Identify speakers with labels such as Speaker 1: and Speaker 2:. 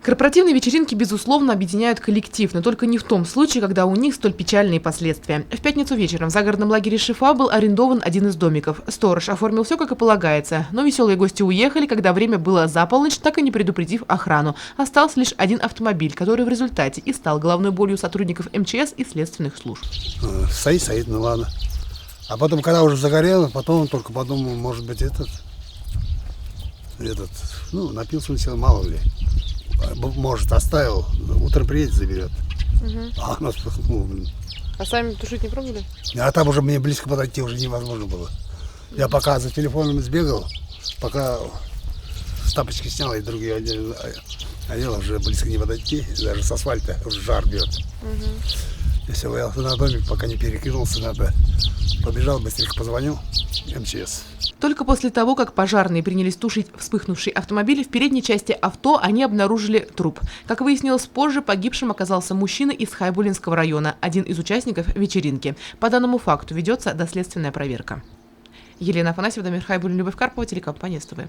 Speaker 1: Корпоративные вечеринки, безусловно, объединяют коллектив, но только не в том случае, когда у них столь печальные последствия. В пятницу вечером в загородном лагере Шифа был арендован один из домиков. Сторож оформил все, как и полагается, но веселые гости уехали, когда время было за полночь, так и не предупредив охрану. Остался лишь один автомобиль, который в результате и стал головной болью сотрудников МЧС и следственных служб.
Speaker 2: Стоит, ну ладно. А потом, когда уже загорело, потом только подумал, может быть, напился он сел, мало ли. Может, оставил, утром приедет, заберет. А оно вспыхнуло,
Speaker 1: А сами тушить не пробовали?
Speaker 2: А там уже мне близко подойти уже невозможно было. Я пока за телефоном сбегал, пока тапочки снял и другие одел, уже близко не подойти, даже с асфальта уже жар бьет. Если я на домик, пока не перекинулся, побежал, быстренько позвонил МЧС.
Speaker 1: Только после того, как пожарные принялись тушить вспыхнувший автомобиль, в передней части авто они обнаружили труп. Как выяснилось позже, погибшим оказался мужчина из Хайбулинского района, один из участников вечеринки. По данному факту ведется доследственная проверка. Елена Афанасьева, Дамир Хайбулин, Любовь Карпова, телекомпания СТВ.